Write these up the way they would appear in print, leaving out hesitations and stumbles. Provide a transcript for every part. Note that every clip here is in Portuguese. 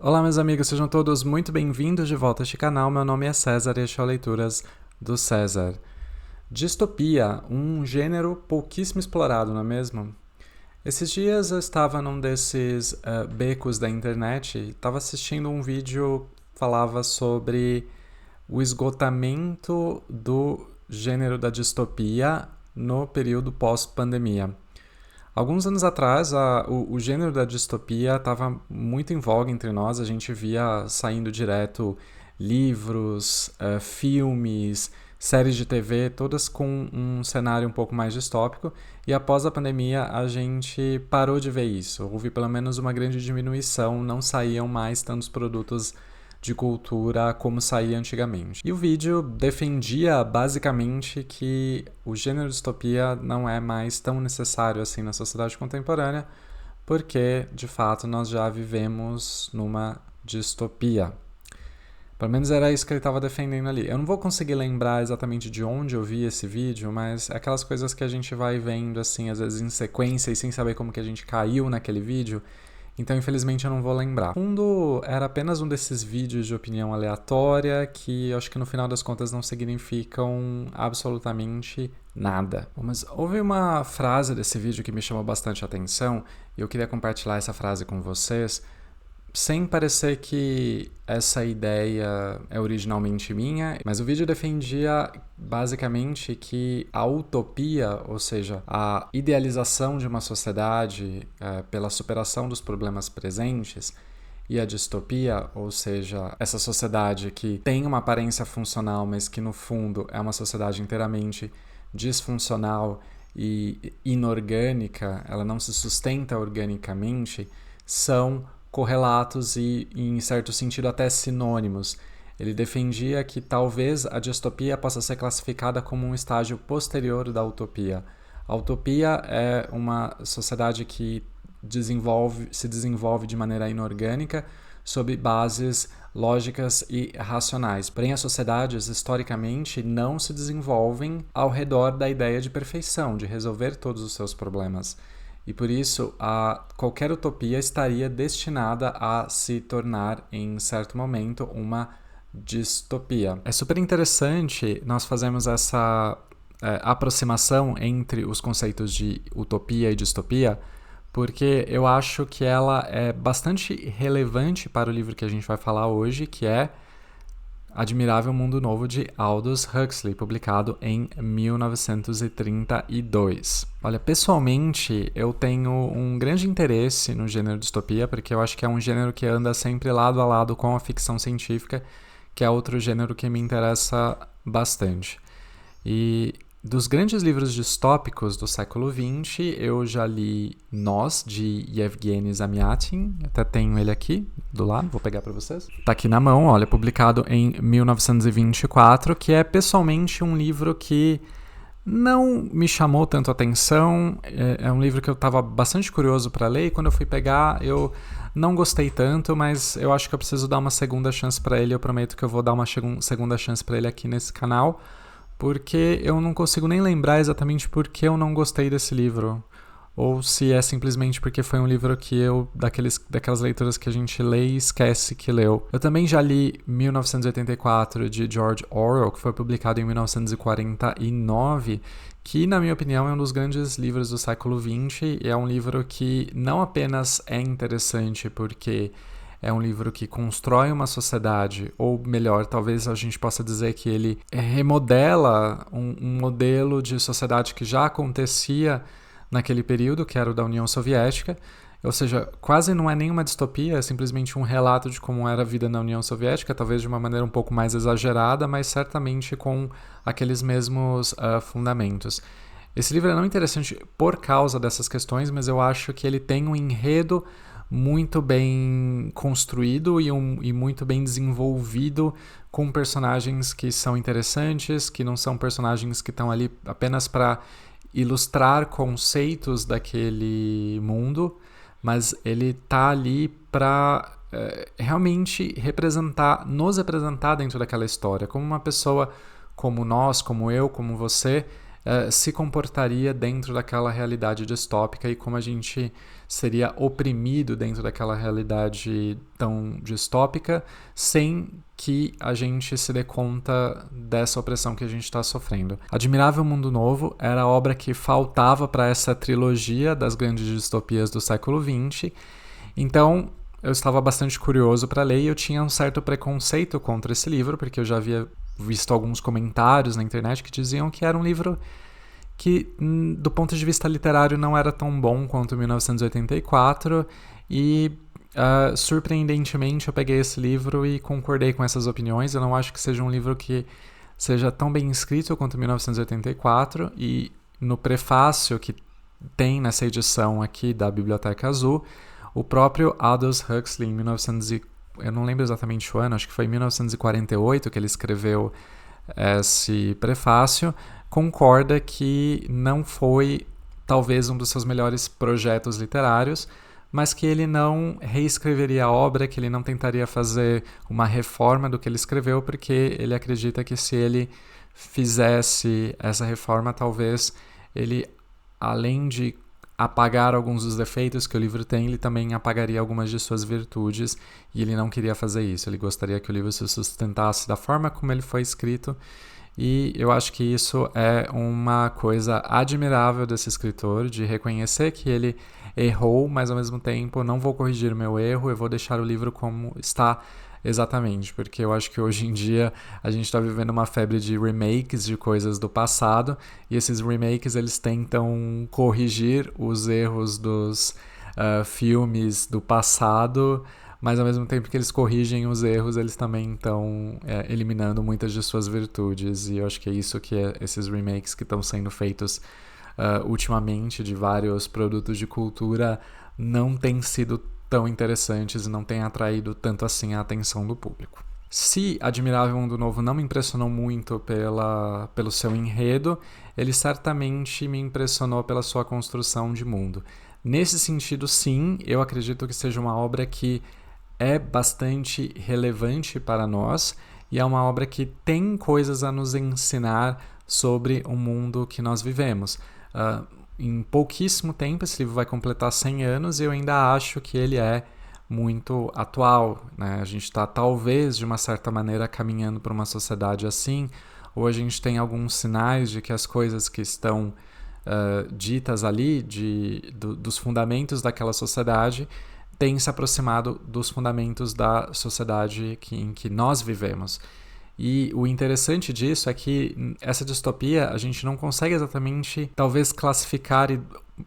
Olá, meus amigos, sejam todos muito bem-vindos de volta a este canal. Meu nome é César e este é o Leituras do César. Distopia, um gênero pouquíssimo explorado, não é mesmo? Esses dias eu estava num desses becos da internet e estava assistindo um vídeo que falava sobre o esgotamento do gênero da distopia no período pós-pandemia. Alguns anos atrás, o gênero da distopia estava muito em voga entre nós. A gente via saindo direto livros, filmes, séries de TV, todas com um cenário um pouco mais distópico. E após a pandemia, a gente parou de ver isso. Houve pelo menos uma grande diminuição, não saíam mais tantos produtos de cultura como saía antigamente. E o vídeo defendia basicamente que o gênero distopia não é mais tão necessário assim na sociedade contemporânea, porque de fato nós já vivemos numa distopia. Pelo menos era isso que ele estava defendendo ali. Eu não vou conseguir lembrar exatamente de onde eu vi esse vídeo, mas é aquelas coisas que a gente vai vendo assim, às vezes em sequência e sem saber como que a gente caiu naquele vídeo. Então, infelizmente, eu não vou lembrar. No fundo, era apenas um desses vídeos de opinião aleatória que eu acho que no final das contas não significam absolutamente nada. Mas houve uma frase desse vídeo que me chamou bastante atenção e eu queria compartilhar essa frase com vocês, sem parecer que essa ideia é originalmente minha, mas o vídeo defendia basicamente que a utopia, ou seja, a idealização de uma sociedade pela superação dos problemas presentes, e a distopia, ou seja, essa sociedade que tem uma aparência funcional, mas que no fundo é uma sociedade inteiramente disfuncional e inorgânica, ela não se sustenta organicamente, são correlatos e, em certo sentido, até sinônimos. Ele defendia que talvez a distopia possa ser classificada como um estágio posterior da utopia. A utopia é uma sociedade que se desenvolve de maneira inorgânica sob bases lógicas e racionais. Porém, as sociedades, historicamente, não se desenvolvem ao redor da ideia de perfeição, de resolver todos os seus problemas. E por isso, qualquer utopia estaria destinada a se tornar, em certo momento, uma distopia. É super interessante nós fazermos essa aproximação entre os conceitos de utopia e distopia, porque eu acho que ela é bastante relevante para o livro que a gente vai falar hoje, que é Admirável Mundo Novo de Aldous Huxley, publicado em 1932. Olha, pessoalmente, eu tenho um grande interesse no gênero distopia, porque eu acho que é um gênero que anda sempre lado a lado com a ficção científica, que é outro gênero que me interessa bastante. E dos grandes livros distópicos do século XX, eu já li Nós, de Yevgeny Zamyatin, até tenho ele aqui do lado, vou pegar para vocês. Tá aqui na mão, olha, publicado em 1924, que é pessoalmente um livro que não me chamou tanto a atenção, é um livro que eu estava bastante curioso para ler e quando eu fui pegar eu não gostei tanto, mas eu acho que eu preciso dar uma segunda chance para ele, eu prometo que eu vou dar uma segunda chance para ele aqui nesse canal, porque eu não consigo nem lembrar exatamente por que eu não gostei desse livro. Ou se é simplesmente porque foi um livro que daquelas leituras que a gente lê e esquece que leu. Eu também já li 1984, de George Orwell, que foi publicado em 1949, que, na minha opinião, é um dos grandes livros do século XX, e é um livro que não apenas é interessante porque é um livro que constrói uma sociedade, ou melhor, talvez a gente possa dizer que ele remodela um modelo de sociedade que já acontecia naquele período, que era o da União Soviética, ou seja, quase não é nenhuma distopia, é simplesmente um relato de como era a vida na União Soviética, talvez de uma maneira um pouco mais exagerada, mas certamente com aqueles mesmos fundamentos. Esse livro é não interessante por causa dessas questões, mas eu acho que ele tem um enredo muito bem construído e muito bem desenvolvido, com personagens que são interessantes, que não são personagens que estão ali apenas para ilustrar conceitos daquele mundo, mas ele está ali para realmente nos representar dentro daquela história, como uma pessoa como nós, como eu, como você, se comportaria dentro daquela realidade distópica e como a gente seria oprimido dentro daquela realidade tão distópica sem que a gente se dê conta dessa opressão que a gente está sofrendo. Admirável Mundo Novo era a obra que faltava para essa trilogia das grandes distopias do século XX, então eu estava bastante curioso para ler e eu tinha um certo preconceito contra esse livro, porque eu já havia visto alguns comentários na internet que diziam que era um livro que, do ponto de vista literário, não era tão bom quanto 1984 e, surpreendentemente, eu peguei esse livro e concordei com essas opiniões. Eu não acho que seja um livro que seja tão bem escrito quanto 1984 e no prefácio que tem nessa edição aqui da Biblioteca Azul, o próprio Aldous Huxley, eu não lembro exatamente o ano, acho que foi em 1948 que ele escreveu esse prefácio, concorda que não foi talvez um dos seus melhores projetos literários, mas que ele não reescreveria a obra, que ele não tentaria fazer uma reforma do que ele escreveu, porque ele acredita que se ele fizesse essa reforma, talvez ele, além de apagar alguns dos defeitos que o livro tem, ele também apagaria algumas de suas virtudes, e ele não queria fazer isso. Ele gostaria que o livro se sustentasse da forma como ele foi escrito, e eu acho que isso é uma coisa admirável desse escritor, de reconhecer que ele errou, mas ao mesmo tempo não vou corrigir o meu erro, eu vou deixar o livro como está exatamente, porque eu acho que hoje em dia a gente está vivendo uma febre de remakes de coisas do passado, e esses remakes eles tentam corrigir os erros dos filmes do passado, mas ao mesmo tempo que eles corrigem os erros, eles também estão eliminando muitas de suas virtudes, e eu acho que é isso que esses remakes que estão sendo feitos ultimamente de vários produtos de cultura não têm sido tão interessantes e não têm atraído tanto assim a atenção do público. Se Admirável Mundo Novo não me impressionou muito pelo seu enredo, ele certamente me impressionou pela sua construção de mundo. Nesse sentido, sim, eu acredito que seja uma obra que é bastante relevante para nós e é uma obra que tem coisas a nos ensinar sobre o mundo que nós vivemos. Em pouquíssimo tempo, esse livro vai completar 100 anos e eu ainda acho que ele é muito atual, né? A gente está talvez de uma certa maneira caminhando para uma sociedade assim, ou a gente tem alguns sinais de que as coisas que estão ditas ali, dos fundamentos daquela sociedade, têm se aproximado dos fundamentos da sociedade em que nós vivemos. E o interessante disso é que essa distopia a gente não consegue exatamente, talvez, classificar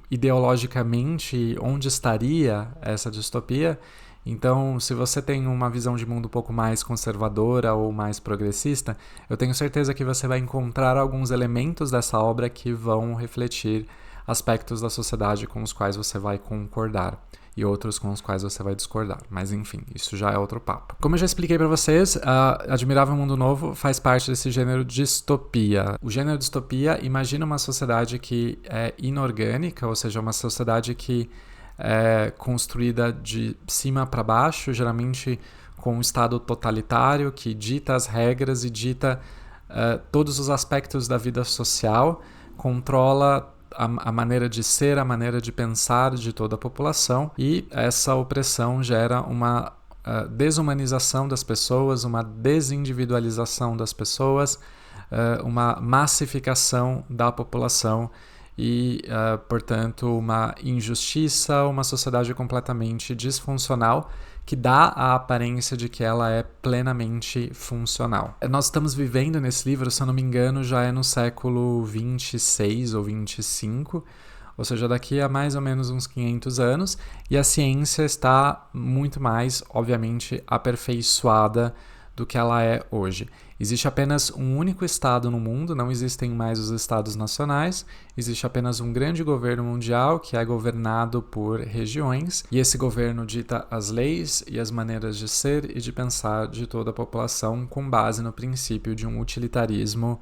ideologicamente onde estaria essa distopia. Então, se você tem uma visão de mundo um pouco mais conservadora ou mais progressista, eu tenho certeza que você vai encontrar alguns elementos dessa obra que vão refletir aspectos da sociedade com os quais você vai concordar e outros com os quais você vai discordar. Mas enfim, isso já é outro papo. Como eu já expliquei para vocês, Admirável Mundo Novo faz parte desse gênero distopia. O gênero distopia imagina uma sociedade que é inorgânica, ou seja, uma sociedade que é construída de cima para baixo, geralmente com um estado totalitário que dita as regras e dita todos os aspectos da vida social, controla a maneira de ser, a maneira de pensar de toda a população, e essa opressão gera uma desumanização das pessoas, uma desindividualização das pessoas, uma massificação da população e, portanto, uma injustiça, uma sociedade completamente disfuncional que dá a aparência de que ela é plenamente funcional. Nós estamos vivendo nesse livro, se eu não me engano, já é no século 26 ou 25, ou seja, daqui a mais ou menos uns 500 anos, e a ciência está muito mais, obviamente, aperfeiçoada do que ela é hoje. Existe apenas um único estado no mundo, não existem mais os estados nacionais, existe apenas um grande governo mundial que é governado por regiões, e esse governo dita as leis e as maneiras de ser e de pensar de toda a população com base no princípio de um utilitarismo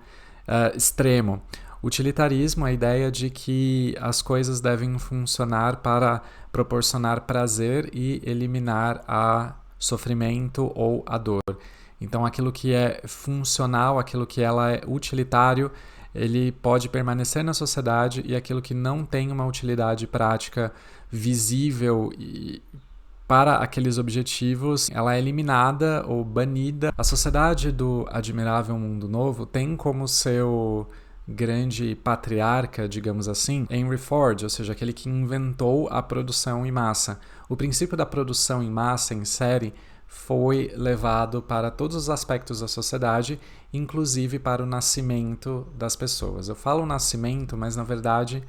extremo. Utilitarismo é a ideia de que as coisas devem funcionar para proporcionar prazer e eliminar a sofrimento ou a dor. Então, aquilo que é funcional, aquilo que ela é utilitário, ele pode permanecer na sociedade e aquilo que não tem uma utilidade prática visível e para aqueles objetivos, ela é eliminada ou banida. A sociedade do Admirável Mundo Novo tem como seu grande patriarca, digamos assim, Henry Ford, ou seja, aquele que inventou a produção em massa. O princípio da produção em massa, em série, foi levado para todos os aspectos da sociedade, inclusive para o nascimento das pessoas. Eu falo nascimento, mas na verdade,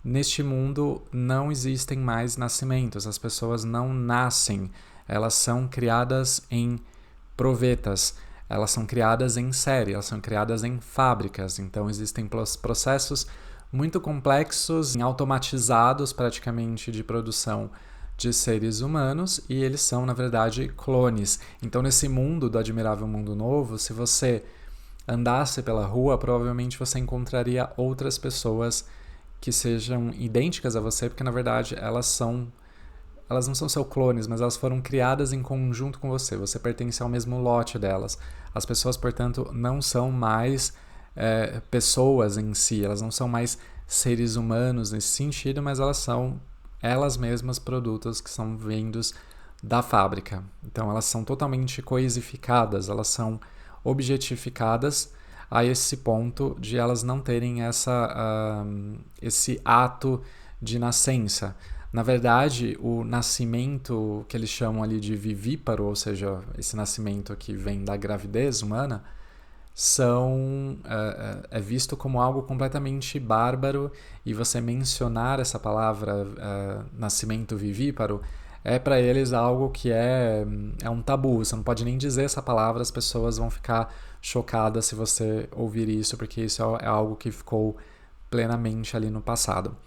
neste mundo não existem mais nascimentos, as pessoas não nascem, elas são criadas em provetas, elas são criadas em série, elas são criadas em fábricas, então existem processos muito complexos, automatizados praticamente de produção de seres humanos e eles são, na verdade, clones. Então, nesse mundo do Admirável Mundo Novo, se você andasse pela rua, provavelmente você encontraria outras pessoas que sejam idênticas a você, porque, na verdade, elas não são seus clones, mas elas foram criadas em conjunto com você. Você pertence ao mesmo lote delas. As pessoas, portanto, não são mais pessoas em si, elas não são mais seres humanos nesse sentido, mas elas são elas mesmas produtos que são vindos da fábrica. Então elas são totalmente coisificadas, elas são objetificadas a esse ponto de elas não terem esse ato de nascença. Na verdade, o nascimento que eles chamam ali de vivíparo, ou seja, esse nascimento que vem da gravidez humana, é visto como algo completamente bárbaro, e você mencionar essa palavra nascimento vivíparo é para eles algo que é um tabu. Você não pode nem dizer essa palavra, as pessoas vão ficar chocadas se você ouvir isso, porque isso é algo que ficou plenamente ali no passado.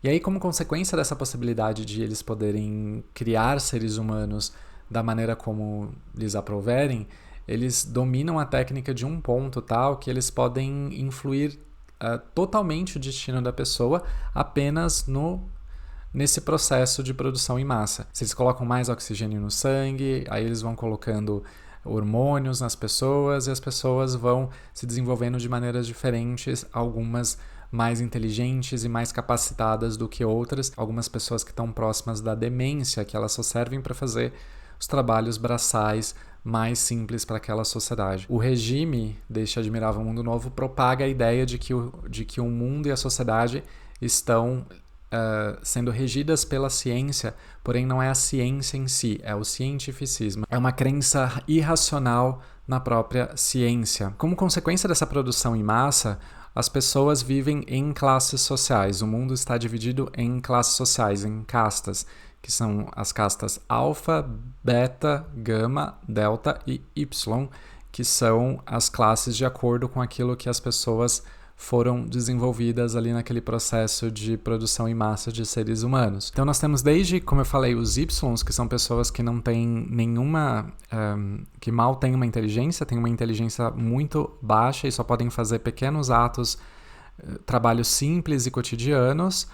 E aí, como consequência dessa possibilidade de eles poderem criar seres humanos da maneira como lhes aprouverem, eles dominam a técnica de um ponto tal que eles podem influir totalmente o destino da pessoa apenas nesse processo de produção em massa. Se eles colocam mais oxigênio no sangue, aí eles vão colocando hormônios nas pessoas e as pessoas vão se desenvolvendo de maneiras diferentes, algumas mais inteligentes e mais capacitadas do que outras, algumas pessoas que estão próximas da demência, que elas só servem para fazer os trabalhos braçais mais simples para aquela sociedade. O regime deste Admirável Mundo Novo propaga a ideia de que o mundo e a sociedade estão sendo regidas pela ciência, porém não é a ciência em si, é o cientificismo. É uma crença irracional na própria ciência. Como consequência dessa produção em massa, as pessoas vivem em classes sociais. O mundo está dividido em classes sociais, em castas, que são as castas alfa, beta, gama, delta e y, que são as classes de acordo com aquilo que as pessoas foram desenvolvidas ali naquele processo de produção em massa de seres humanos. Então nós temos desde, como eu falei, os Ys, que são pessoas que não têm nenhuma, que mal têm uma inteligência muito baixa e só podem fazer pequenos atos, trabalhos simples e cotidianos.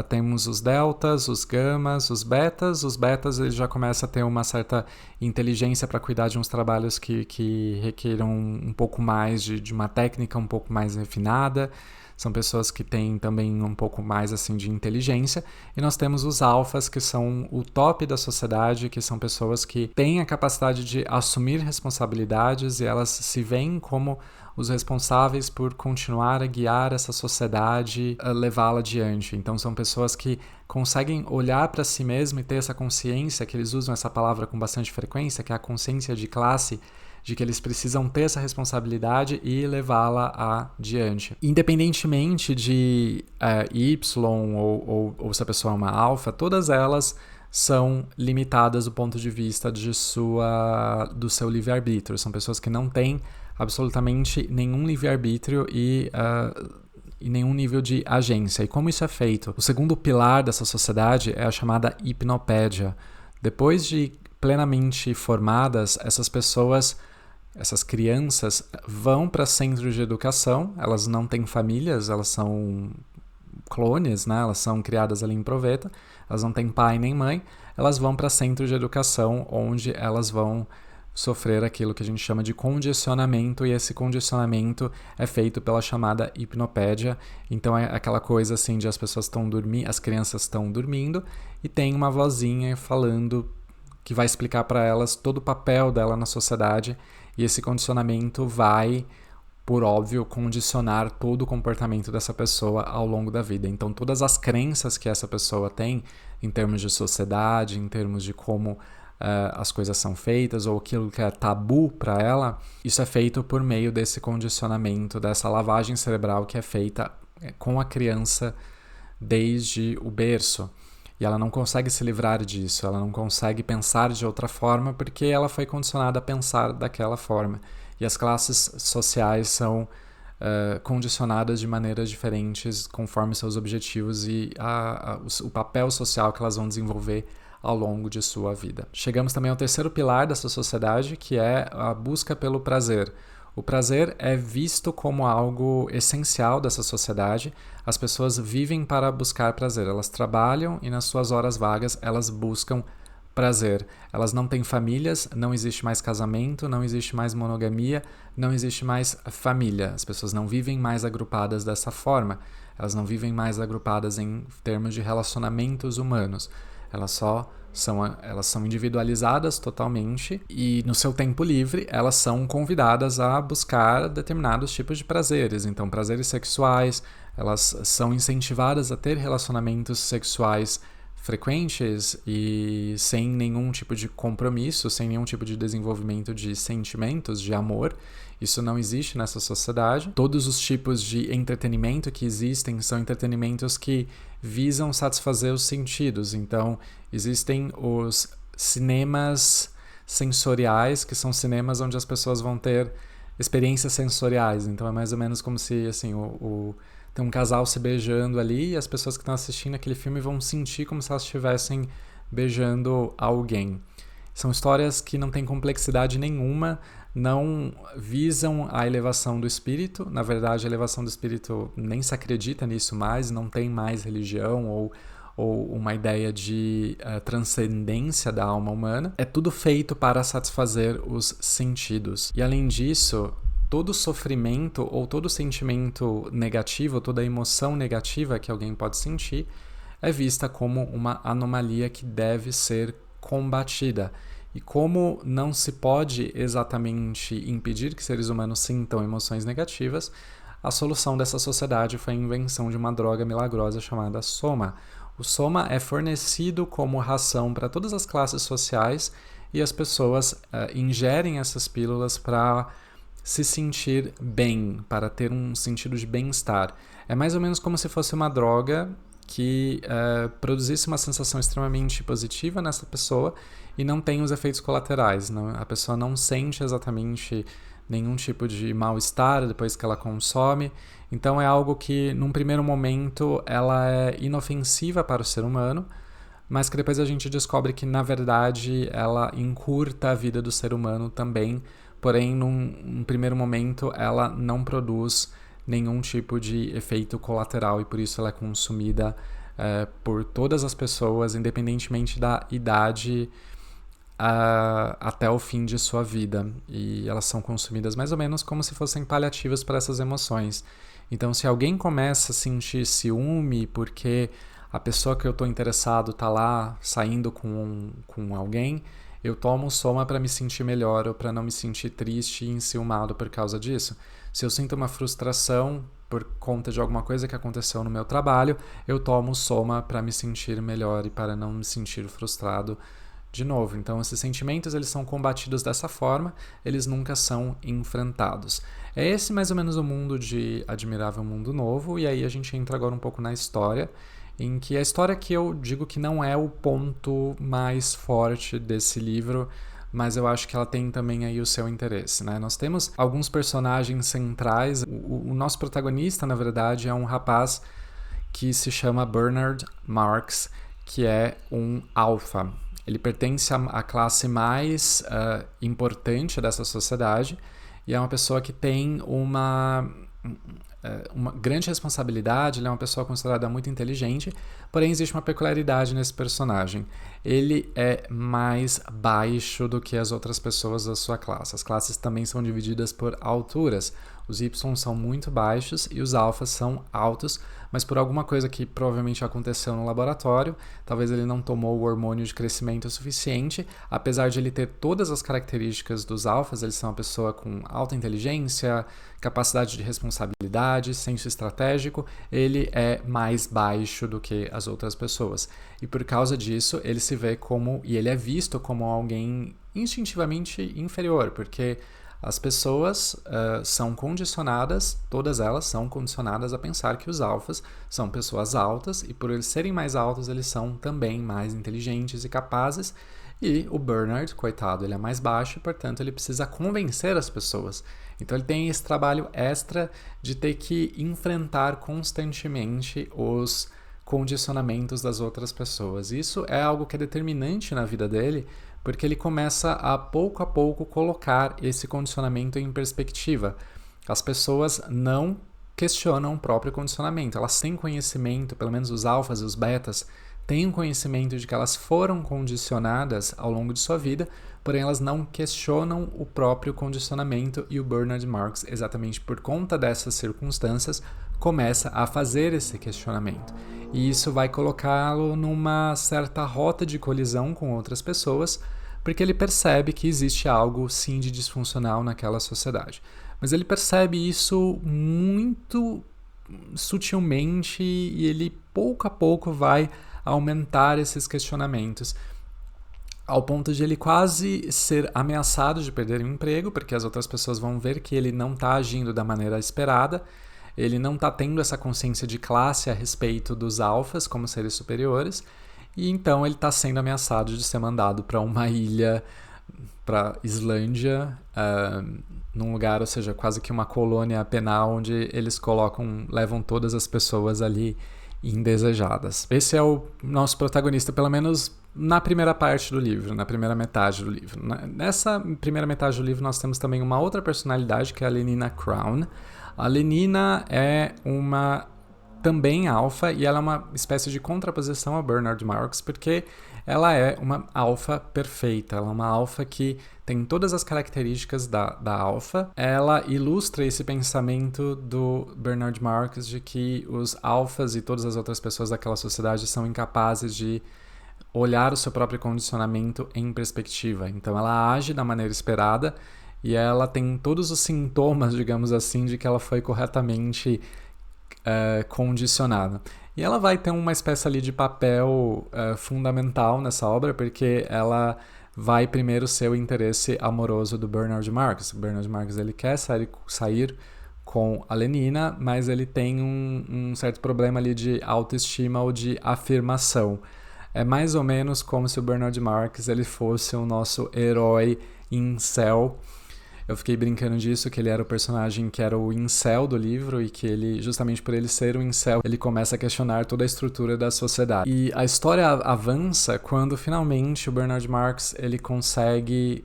Temos os deltas, os gamas, os betas. Os betas eles já começam a ter uma certa inteligência para cuidar de uns trabalhos que requeram um pouco mais de uma técnica um pouco mais refinada. São pessoas que têm também um pouco mais assim de inteligência. E nós temos os alfas, que são o top da sociedade, que são pessoas que têm a capacidade de assumir responsabilidades e elas se veem como os responsáveis por continuar a guiar essa sociedade, a levá-la adiante. Então são pessoas que conseguem olhar para si mesmo e ter essa consciência, que eles usam essa palavra com bastante frequência, que é a consciência de classe, de que eles precisam ter essa responsabilidade e levá-la adiante. Independentemente de Y ou se a pessoa é uma alfa, todas elas são limitadas do ponto de vista do seu livre-arbítrio. São pessoas que não têm absolutamente nenhum livre-arbítrio e nenhum nível de agência. E como isso é feito? O segundo pilar dessa sociedade é a chamada hipnopédia. Depois de plenamente formadas, essas pessoas, essas crianças, vão para centros de educação. Elas não têm famílias, elas são clones, né? Elas são criadas ali em proveta, elas não têm pai nem mãe. Elas vão para centros de educação onde elas vão sofrer aquilo que a gente chama de condicionamento, e esse condicionamento é feito pela chamada hipnopédia. Então é aquela coisa assim de as pessoas estão dormindo, as crianças estão dormindo e tem uma vozinha falando que vai explicar para elas todo o papel dela na sociedade, e esse condicionamento vai, por óbvio, condicionar todo o comportamento dessa pessoa ao longo da vida. Então todas as crenças que essa pessoa tem em termos de sociedade, em termos de como as coisas são feitas, ou aquilo que é tabu para ela, isso é feito por meio desse condicionamento, dessa lavagem cerebral que é feita com a criança desde o berço. E ela não consegue se livrar disso, ela não consegue pensar de outra forma porque ela foi condicionada a pensar daquela forma. E as classes sociais são condicionadas de maneiras diferentes conforme seus objetivos e o papel social que elas vão desenvolver ao longo de sua vida. Chegamos também ao terceiro pilar dessa sociedade, que é a busca pelo prazer. O prazer é visto como algo essencial dessa sociedade. As pessoas vivem para buscar prazer. Elas trabalham e nas suas horas vagas elas buscam prazer. Elas não têm famílias, não existe mais casamento, não existe mais monogamia, não existe mais família. As pessoas não vivem mais agrupadas dessa forma. Elas não vivem mais agrupadas em termos de relacionamentos humanos. Elas são individualizadas totalmente e no seu tempo livre elas são convidadas a buscar determinados tipos de prazeres. Então, prazeres sexuais, elas são incentivadas a ter relacionamentos sexuais frequentes e sem nenhum tipo de compromisso, sem nenhum tipo de desenvolvimento de sentimentos, de amor. Isso não existe nessa sociedade. Todos os tipos de entretenimento que existem são entretenimentos que visam satisfazer os sentidos. Então, existem os cinemas sensoriais, que são cinemas onde as pessoas vão ter experiências sensoriais. Então, é mais ou menos como se assim, tem um casal se beijando ali e as pessoas que estão assistindo aquele filme vão sentir como se elas estivessem beijando alguém. São histórias que não têm complexidade nenhuma, não visam a elevação do espírito. Na verdade, a elevação do espírito nem se acredita nisso mais, não tem mais religião ou uma ideia de transcendência da alma humana. É tudo feito para satisfazer os sentidos. E além disso, todo sofrimento ou todo sentimento negativo, toda emoção negativa que alguém pode sentir é vista como uma anomalia que deve ser combatida. E como não se pode exatamente impedir que seres humanos sintam emoções negativas, a solução dessa sociedade foi a invenção de uma droga milagrosa chamada soma. O soma é fornecido como ração para todas as classes sociais e as pessoas ingerem essas pílulas para se sentir bem, para ter um sentido de bem-estar. É mais ou menos como se fosse uma droga que produzisse uma sensação extremamente positiva nessa pessoa e não tem os efeitos colaterais. A pessoa não sente exatamente nenhum tipo de mal-estar depois que ela consome. Então é algo que, num primeiro momento, ela é inofensiva para o ser humano, mas que depois a gente descobre que, na verdade, ela encurta a vida do ser humano também. Porém, num primeiro momento, ela não produz nenhum tipo de efeito colateral e por isso ela é consumida por todas as pessoas, independentemente da idade, até o fim de sua vida. E elas são consumidas mais ou menos como se fossem paliativos para essas emoções. Então, se alguém começa a sentir ciúme porque a pessoa que eu estou interessado está lá saindo com alguém, eu tomo soma para me sentir melhor ou para não me sentir triste e enciumado por causa disso. Se eu sinto uma frustração por conta de alguma coisa que aconteceu no meu trabalho, eu tomo soma para me sentir melhor e para não me sentir frustrado de novo. Então, esses sentimentos eles são combatidos dessa forma, eles nunca são enfrentados. É esse mais ou menos o mundo de Admirável Mundo Novo, e aí a gente entra agora um pouco na história, em que a história que eu digo que não é o ponto mais forte desse livro, mas eu acho que ela tem também aí o seu interesse, né? Nós temos alguns personagens centrais. O nosso protagonista, na verdade, é um rapaz que se chama Bernard Marx, que é um alfa. Ele pertence à classe mais importante dessa sociedade e é uma pessoa que tem uma uma grande responsabilidade, ele é uma pessoa considerada muito inteligente, porém existe uma peculiaridade nesse personagem. Ele é mais baixo do que as outras pessoas da sua classe. As classes também são divididas por alturas. Os Y são muito baixos e os alfas são altos, mas por alguma coisa que provavelmente aconteceu no laboratório, talvez ele não tomou o hormônio de crescimento suficiente, apesar de ele ter todas as características dos alfas, eles são uma pessoa com alta inteligência, capacidade de responsabilidade, senso estratégico, ele é mais baixo do que as outras pessoas. E por causa disso, ele se vê como, e ele é visto como alguém instintivamente inferior, porque as pessoas são condicionadas, todas elas são condicionadas a pensar que os alfas são pessoas altas e por eles serem mais altos, eles são também mais inteligentes e capazes. E o Bernard, coitado, ele é mais baixo e, portanto, ele precisa convencer as pessoas. Então ele tem esse trabalho extra de ter que enfrentar constantemente os condicionamentos das outras pessoas. Isso é algo que é determinante na vida dele, porque ele começa a pouco colocar esse condicionamento em perspectiva. As pessoas não questionam o próprio condicionamento, elas têm conhecimento, pelo menos os alfas e os betas, têm um conhecimento de que elas foram condicionadas ao longo de sua vida, porém elas não questionam o próprio condicionamento e o Bernard Marx, exatamente por conta dessas circunstâncias, começa a fazer esse questionamento. E isso vai colocá-lo numa certa rota de colisão com outras pessoas, porque ele percebe que existe algo, sim, de disfuncional naquela sociedade. Mas ele percebe isso muito sutilmente e ele, pouco a pouco, vai aumentar esses questionamentos, ao ponto de ele quase ser ameaçado de perder o emprego, porque as outras pessoas vão ver que ele não está agindo da maneira esperada, ele não está tendo essa consciência de classe a respeito dos alfas como seres superiores, e então ele está sendo ameaçado de ser mandado para uma ilha, para Islândia, num lugar, ou seja, quase que uma colônia penal, onde eles levam todas as pessoas ali indesejadas. Esse é o nosso protagonista, pelo menos na primeira parte do livro, na primeira metade do livro. Nessa primeira metade do livro nós temos também uma outra personalidade, que é a Lenina Crown. A Lenina é uma também alfa, e ela é uma espécie de contraposição a Bernard Marx, porque ela é uma alfa perfeita, ela é uma alfa que tem todas as características da alfa. Ela ilustra esse pensamento do Bernard Marx de que os alfas e todas as outras pessoas daquela sociedade são incapazes de olhar o seu próprio condicionamento em perspectiva. Então ela age da maneira esperada e ela tem todos os sintomas, digamos assim, de que ela foi corretamente condicionada. E ela vai ter uma espécie ali de papel fundamental nessa obra, porque ela vai primeiro ser o interesse amoroso do Bernard Marx. O Bernard Marx ele quer sair com a Lenina, mas ele tem um certo problema ali de autoestima ou de afirmação. É mais ou menos como se o Bernard Marx ele fosse o nosso herói incel. Eu fiquei brincando disso, que ele era o personagem que era o incel do livro e que ele, justamente por ele ser um incel, ele começa a questionar toda a estrutura da sociedade. E a história avança quando finalmente o Bernard Marx ele consegue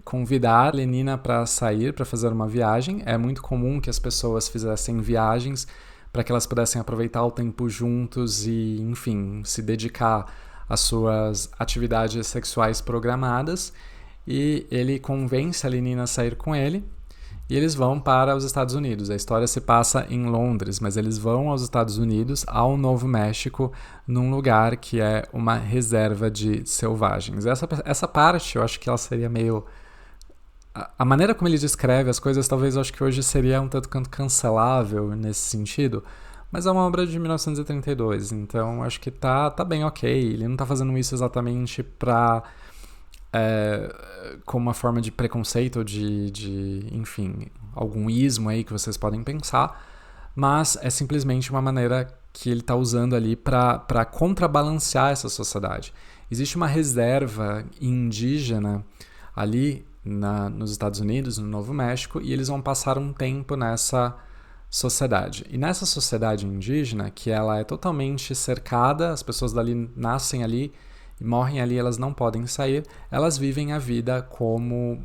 convidar a Lenina para sair, para fazer uma viagem. É muito comum que as pessoas fizessem viagens para que elas pudessem aproveitar o tempo juntos e, enfim, se dedicar às suas atividades sexuais programadas. E ele convence a Lenina a sair com ele e eles vão para os Estados Unidos. A história se passa em Londres, mas eles vão aos Estados Unidos, ao Novo México, num lugar que é uma reserva de selvagens. Essa parte eu acho que ela seria meio... A maneira como ele descreve as coisas talvez eu acho que hoje seria um tanto quanto cancelável nesse sentido, mas é uma obra de 1932, então acho que tá bem ok. Ele não tá fazendo isso exatamente para... como uma forma de preconceito ou de, enfim, algum ismo aí que vocês podem pensar, mas é simplesmente uma maneira que ele está usando ali para contrabalancear essa sociedade. Existe uma reserva indígena ali nos Estados Unidos, no Novo México, e eles vão passar um tempo nessa sociedade. E nessa sociedade indígena, que ela é totalmente cercada, as pessoas dali nascem ali, e morrem ali, elas não podem sair, elas vivem a vida como,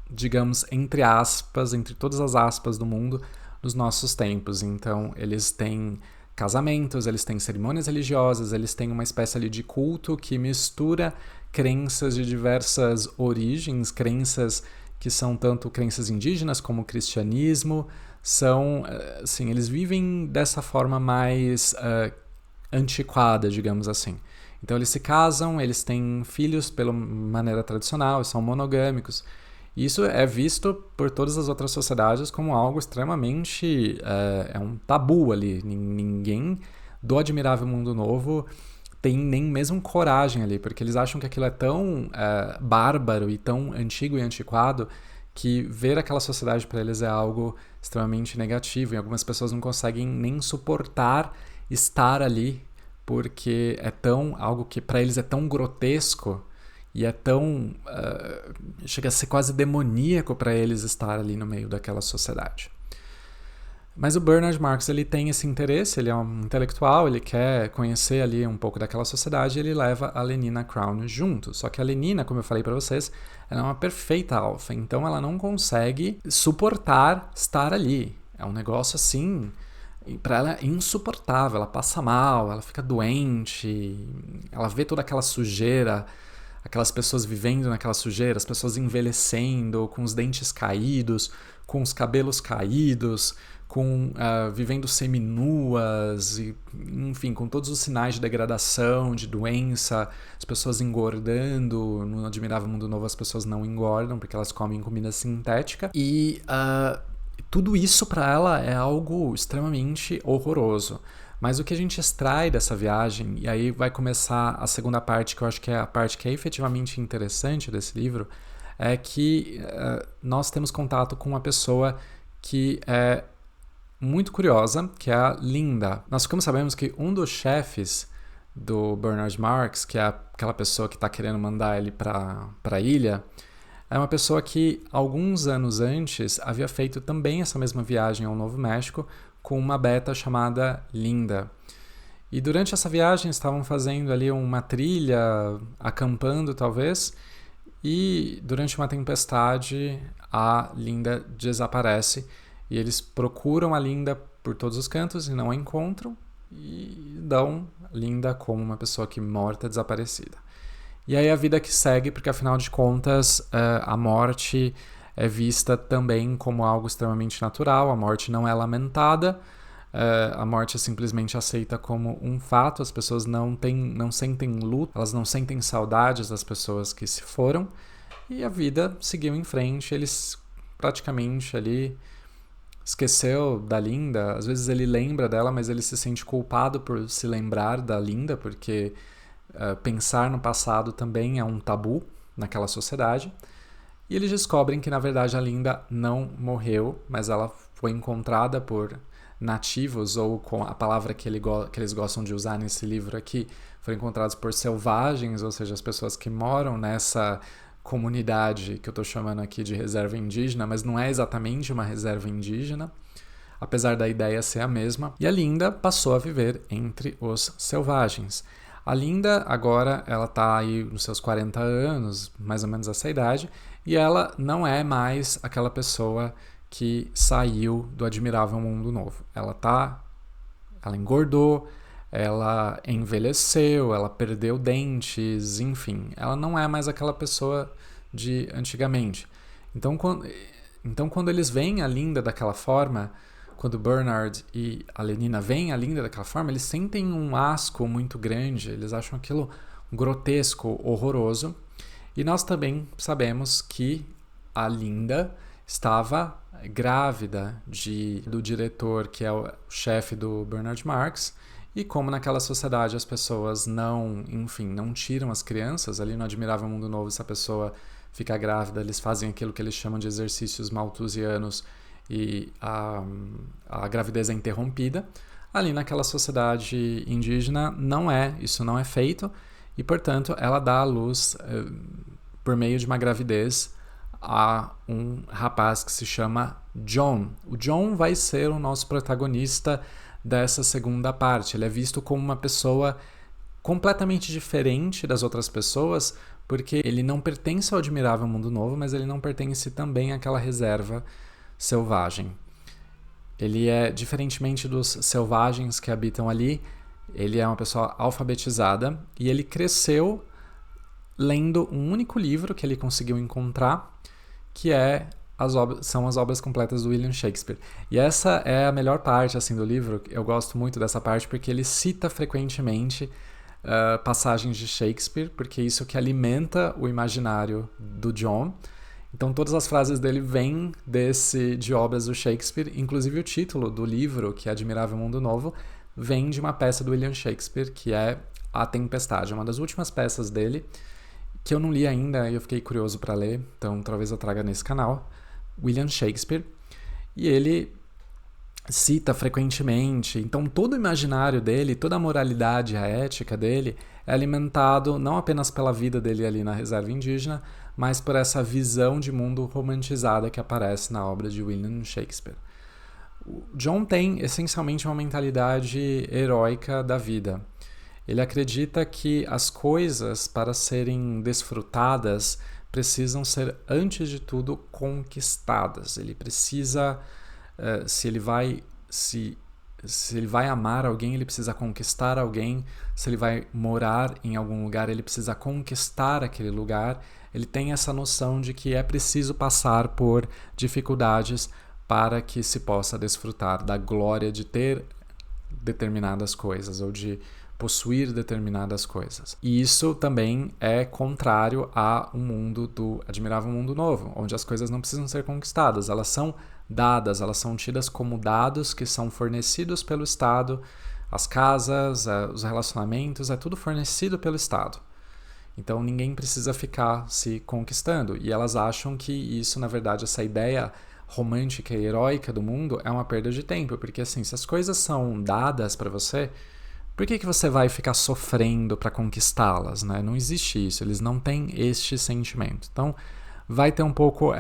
digamos, entre aspas, entre todas as aspas do mundo, dos nossos tempos. Então, eles têm casamentos, eles têm cerimônias religiosas, eles têm uma espécie ali de culto que mistura crenças de diversas origens, crenças que são tanto crenças indígenas como o cristianismo, são, assim, eles vivem dessa forma mais antiquada, digamos assim. Então eles se casam, eles têm filhos pela maneira tradicional, são monogâmicos. Isso é visto por todas as outras sociedades como algo extremamente... é um tabu ali. Ninguém do Admirável Mundo Novo tem nem mesmo coragem ali, porque eles acham que aquilo é tão bárbaro e tão antigo e antiquado que ver aquela sociedade para eles é algo extremamente negativo. E algumas pessoas não conseguem nem suportar estar ali, porque é algo que para eles é tão grotesco e é tão... chega a ser quase demoníaco para eles estar ali no meio daquela sociedade. Mas o Bernard Marx, ele tem esse interesse, ele é um intelectual, ele quer conhecer ali um pouco daquela sociedade, e ele leva a Lenina Crown junto. Só que a Lenina, como eu falei para vocês, ela é uma perfeita alfa, então ela não consegue suportar estar ali. É um negócio assim, para ela é insuportável, ela passa mal, ela fica doente, ela vê toda aquela sujeira, aquelas pessoas vivendo naquela sujeira, as pessoas envelhecendo, com os dentes caídos, com os cabelos caídos, vivendo seminuas, e, enfim, com todos os sinais de degradação, de doença, as pessoas engordando. No Admirável Mundo Novo as pessoas não engordam porque elas comem comida sintética. E tudo isso para ela é algo extremamente horroroso. Mas o que a gente extrai dessa viagem, e aí vai começar a segunda parte, que eu acho que é a parte que é efetivamente interessante desse livro, é que nós temos contato com uma pessoa que é muito curiosa, que é a Linda. Nós ficamos sabendo que um dos chefes do Bernard Marx, que é aquela pessoa que está querendo mandar ele para a ilha, é uma pessoa que alguns anos antes havia feito também essa mesma viagem ao Novo México com uma beta chamada Linda. E durante essa viagem estavam fazendo ali uma trilha, acampando talvez, e durante uma tempestade a Linda desaparece e eles procuram a Linda por todos os cantos e não a encontram e dão a Linda como uma pessoa que morta, desaparecida. E aí a vida que segue, porque afinal de contas a morte é vista também como algo extremamente natural, a morte não é lamentada, a morte é simplesmente aceita como um fato, as pessoas não sentem luto, elas não sentem saudades das pessoas que se foram, e a vida seguiu em frente, eles praticamente ali esqueceu da Linda, às vezes ele lembra dela, mas ele se sente culpado por se lembrar da Linda, porque pensar no passado também é um tabu naquela sociedade. E eles descobrem que, na verdade, a Linda não morreu, mas ela foi encontrada por nativos, ou com a palavra que eles gostam de usar nesse livro aqui, foram encontrados por selvagens, ou seja, as pessoas que moram nessa comunidade que eu estou chamando aqui de reserva indígena, mas não é exatamente uma reserva indígena, apesar da ideia ser a mesma. E a Linda passou a viver entre os selvagens. A Linda agora ela está aí nos seus 40 anos, mais ou menos essa idade, e ela não é mais aquela pessoa que saiu do Admirável Mundo Novo. Ela engordou, ela envelheceu, ela perdeu dentes, enfim, ela não é mais aquela pessoa de antigamente. Então quando eles veem a Linda daquela forma, quando Bernard e a Lenina veem a Linda daquela forma, eles sentem um asco muito grande, eles acham aquilo grotesco, horroroso. E nós também sabemos que a Linda estava grávida do diretor, que é o chefe do Bernard Marx, e como naquela sociedade as pessoas não tiram as crianças, ali no Admirável Mundo Novo, se a pessoa fica grávida, eles fazem aquilo que eles chamam de exercícios malthusianos, e a gravidez é interrompida. Ali naquela sociedade indígena isso não é feito, e portanto ela dá à luz por meio de uma gravidez a um rapaz que se chama John. O John vai ser o nosso protagonista dessa segunda parte. Ele é visto como uma pessoa completamente diferente das outras pessoas, porque ele não pertence ao Admirável Mundo Novo, mas ele não pertence também àquela reserva selvagem. ele é, diferentemente dos selvagens que habitam ali, ele é uma pessoa alfabetizada e ele cresceu lendo um único livro que ele conseguiu encontrar, que são as obras completas do William Shakespeare. E essa é a melhor parte assim, do livro. Eu gosto muito dessa parte porque ele cita frequentemente passagens de Shakespeare, porque isso que alimenta o imaginário do John. Então todas as frases dele vêm de obras do Shakespeare, inclusive o título do livro, que é Admirável Mundo Novo, vem de uma peça do William Shakespeare, que é A Tempestade, uma das últimas peças dele, que eu não li ainda e eu fiquei curioso para ler, então talvez eu traga nesse canal, William Shakespeare, e ele cita frequentemente, então todo o imaginário dele, toda a moralidade e a ética dele é alimentado não apenas pela vida dele ali na reserva indígena, mas por essa visão de mundo romantizada que aparece na obra de William Shakespeare. O John tem essencialmente uma mentalidade heróica da vida. Ele acredita que as coisas, para serem desfrutadas, precisam ser, antes de tudo, conquistadas. Ele precisa, se ele vai amar alguém, ele precisa conquistar alguém. Se ele vai morar em algum lugar, ele precisa conquistar aquele lugar. Ele tem essa noção de que é preciso passar por dificuldades para que se possa desfrutar da glória de ter determinadas coisas ou de possuir determinadas coisas. E isso também é contrário ao mundo do Admirável Mundo Novo, onde as coisas não precisam ser conquistadas, elas são dadas, elas são tidas como dados que são fornecidos pelo Estado, as casas, os relacionamentos, é tudo fornecido pelo Estado. Então ninguém precisa ficar se conquistando, e elas acham que isso, na verdade, essa ideia romântica e heróica do mundo é uma perda de tempo, porque assim, se as coisas são dadas para você, por que você vai ficar sofrendo para conquistá-las, né? Não existe isso, eles não têm este sentimento. Então, vai ter um pouco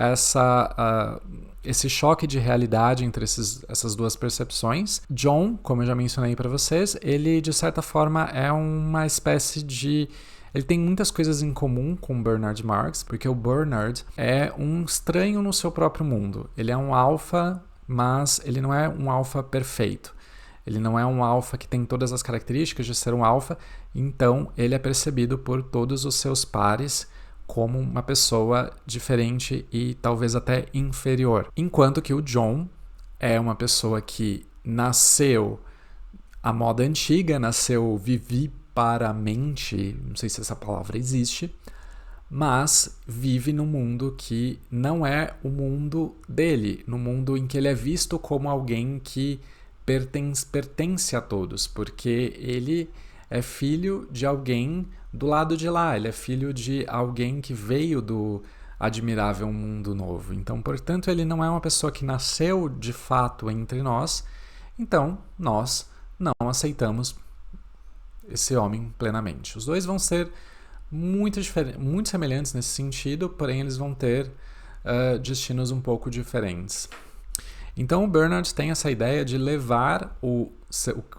esse choque de realidade entre essas duas percepções. John, como eu já mencionei para vocês, ele de certa forma é uma espécie de... Ele tem muitas coisas em comum com Bernard Marx, porque o Bernard é um estranho no seu próprio mundo. Ele é um alfa, mas ele não é um alfa perfeito. Ele não é um alfa que tem todas as características de ser um alfa, então ele é percebido por todos os seus pares como uma pessoa diferente e talvez até inferior. Enquanto que o John é uma pessoa que nasceu à moda antiga, nasceu viviparamente, não sei se essa palavra existe, mas vive num mundo que não é o mundo dele, no mundo em que ele é visto como alguém que pertence a todos, porque ele é filho de alguém do lado de lá, ele é filho de alguém que veio do Admirável Mundo Novo. Então, portanto, ele não é uma pessoa que nasceu de fato entre nós, então nós não aceitamos esse homem plenamente. Os dois vão ser muito semelhantes nesse sentido, porém eles vão ter destinos um pouco diferentes. Então o Bernard tem essa ideia de levar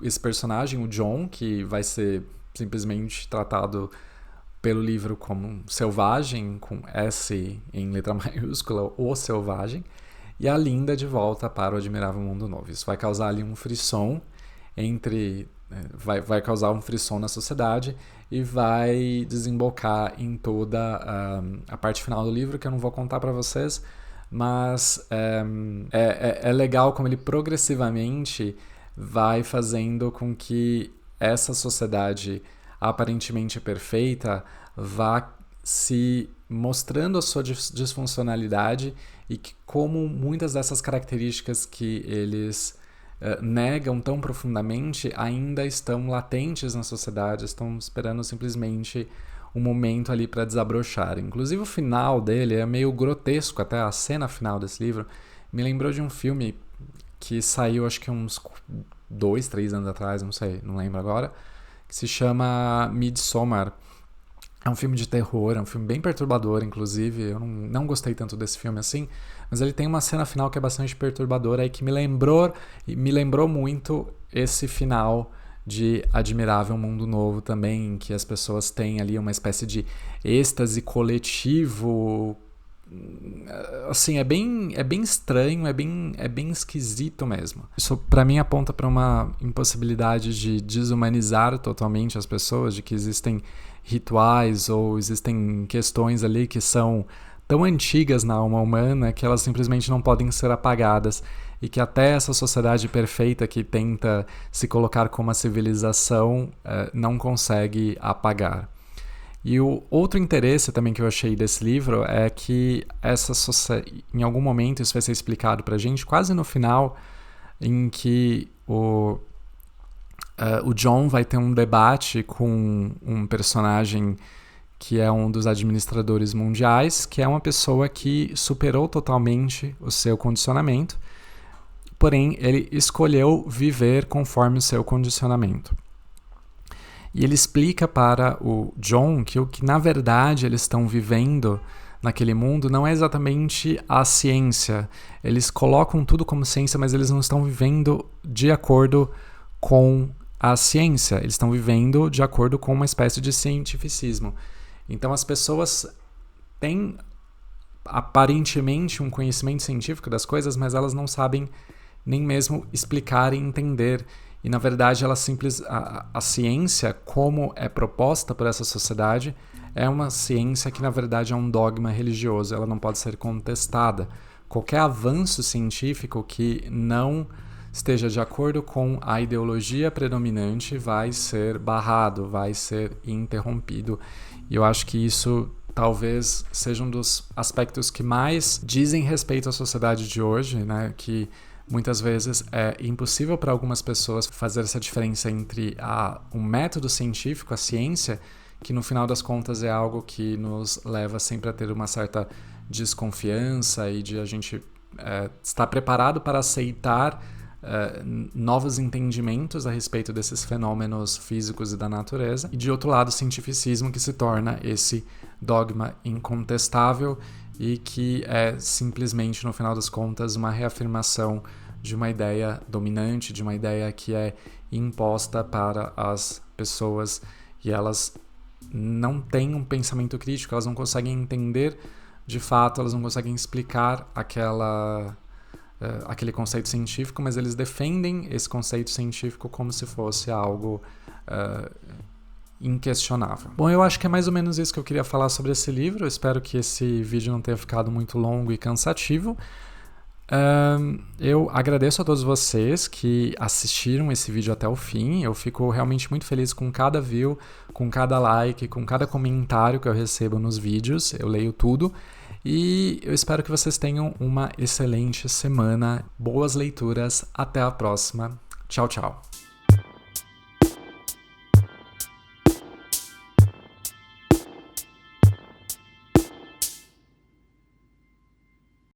esse personagem, o John, que vai ser simplesmente tratado pelo livro como selvagem, com S em letra maiúscula, o selvagem, e a Linda de volta para o Admirável Mundo Novo. Isso vai causar ali um frisson vai causar um frisson na sociedade e vai desembocar em toda a parte final do livro, que eu não vou contar para vocês, mas é legal como ele progressivamente vai fazendo com que essa sociedade aparentemente perfeita vá se mostrando a sua disfuncionalidade e que como muitas dessas características que eles negam tão profundamente ainda estão latentes na sociedade, estão esperando simplesmente um momento ali para desabrochar. Inclusive o final dele é meio grotesco, até a cena final desse livro me lembrou de um filme que saiu acho que uns 2, 3 anos atrás, não sei, não lembro agora, que se chama Midsommar. É um filme de terror, é um filme bem perturbador, inclusive. Eu não gostei tanto desse filme assim, mas ele tem uma cena final que é bastante perturbadora e que me lembrou muito esse final de Admirável Mundo Novo também, em que as pessoas têm ali uma espécie de êxtase coletivo assim, é bem estranho, é bem esquisito mesmo. Isso para mim aponta para uma impossibilidade de desumanizar totalmente as pessoas, de que existem rituais ou existem questões ali que são tão antigas na alma humana que elas simplesmente não podem ser apagadas, e que até essa sociedade perfeita que tenta se colocar como uma civilização não consegue apagar. E o outro interesse também que eu achei desse livro é que em algum momento isso vai ser explicado pra gente, quase no final, em que o John vai ter um debate com um personagem que é um dos administradores mundiais, que é uma pessoa que superou totalmente o seu condicionamento, porém ele escolheu viver conforme o seu condicionamento. E ele explica para o John que o que na verdade eles estão vivendo naquele mundo não é exatamente a ciência. Eles colocam tudo como ciência, mas eles não estão vivendo de acordo com a ciência. Eles estão vivendo de acordo com uma espécie de cientificismo. Então as pessoas têm aparentemente um conhecimento científico das coisas, mas elas não sabem nem mesmo explicar e entender. E, na verdade, a ciência, como é proposta por essa sociedade, é uma ciência que, na verdade, é um dogma religioso. Ela não pode ser contestada. Qualquer avanço científico que não esteja de acordo com a ideologia predominante vai ser barrado, vai ser interrompido. E eu acho que isso talvez seja um dos aspectos que mais dizem respeito à sociedade de hoje, né? Que muitas vezes é impossível para algumas pessoas fazer essa diferença entre um método científico, a ciência, que no final das contas é algo que nos leva sempre a ter uma certa desconfiança e de a gente estar preparado para aceitar novos entendimentos a respeito desses fenômenos físicos e da natureza. E de outro lado, o cientificismo, que se torna esse dogma incontestável e que é simplesmente, no final das contas, uma reafirmação de uma ideia dominante, de uma ideia que é imposta para as pessoas, e elas não têm um pensamento crítico, elas não conseguem entender de fato, elas não conseguem explicar aquele conceito científico, mas eles defendem esse conceito científico como se fosse algo inquestionável. Bom, eu acho que é mais ou menos isso que eu queria falar sobre esse livro. Eu espero que esse vídeo não tenha ficado muito longo e cansativo. Eu agradeço a todos vocês que assistiram esse vídeo até o fim. Eu fico realmente muito feliz com cada view, com cada like, com cada comentário que eu recebo nos vídeos. Eu leio tudo. E eu espero que vocês tenham uma excelente semana. Boas leituras. Até a próxima. Tchau, tchau.